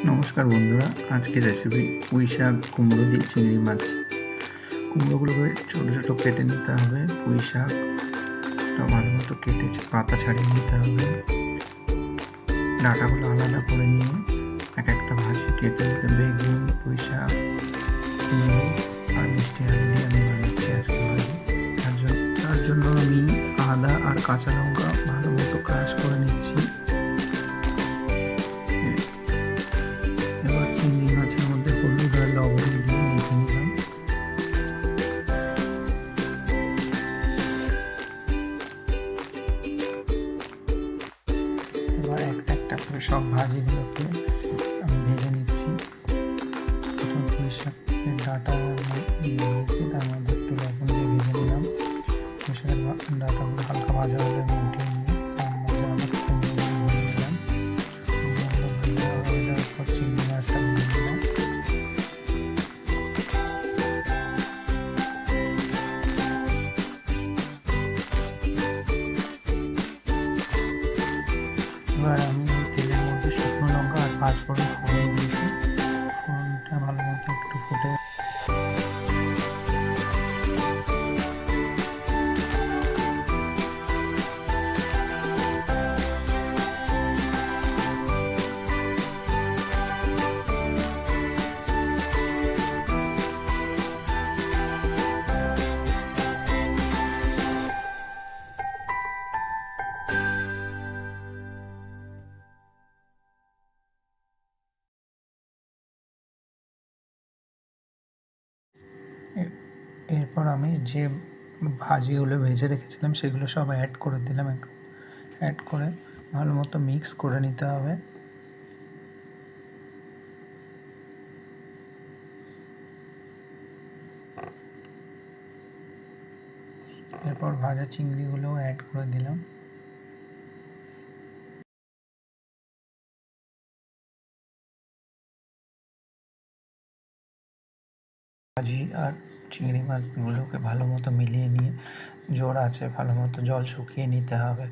নমস্কার বন্ধুরা, আজকের রেসিপি পুঁই শাক কুমড়ো দিয়ে চিংড়ি মাছ। কুমড়োগুলোকে ছোটো ছোটো কেটে নিতে হবে। পুঁই শাকটা ভালো মতো কেটে পাতা ছাড়িয়ে নিতে হবে। ডাঁটাগুলো আলাদা করে নিয়ে এক একটা ভাজি কেটে নিতে। বেগুন, পুঁই শাক, কুমড়ো আর মিষ্টি আলু দিয়ে আমি বানাচ্ছি আজকে ভাজি। তার জন্য আমি আদা আর কাঁচা লঙ্কা ভালো মতো ক্রাশ করে নিচ্ছি। এবার চিংড়ি মাছের মধ্যে হলুদ আর লবণ দিয়ে মেখে নিলাম। এবার একটা একটা করে সব ভাজিগুলোকে আমি ভেজে নিচ্ছি। প্রথম পুঁই শাকের ডাঁটা দিয়েছি, তার মধ্যে একটু লবণ দিয়ে ভেজে নিলাম। পুঁই শাকের ডাঁটাগুলো হালকা ভাজা হলে আমি উঠে নিয়ে তার মধ্যে আবার কুমড়োগুলো ভেজে নিলাম। কুমড়োগুলো ভাজা হয়ে যাওয়ার পর চিংড়ি মাছটা ভেজে নিলাম। এবার আমি তেলের মধ্যে শুকনো লঙ্কা আর পাঁচফোড়ন ফোড়ন দিয়েছি। ফোড়নটা ভালো মতো একটু ফুটে এরপর আমি যে ভাজিগুলো ভেজে রেখেছিলাম সেগুলো সব অ্যাড করে দিলাম। অ্যাড করে ভালো মতো মিক্স করে নিতে হবে। এরপর ভাজা চিংড়িগুলোও অ্যাড করে দিলাম। ভাজি আর চিংড়ি মাছগুলোকে ভালো মতো মিলিয়ে নিয়ে জোর আছে ভালো মতো জল শুকিয়ে নিতে হবে।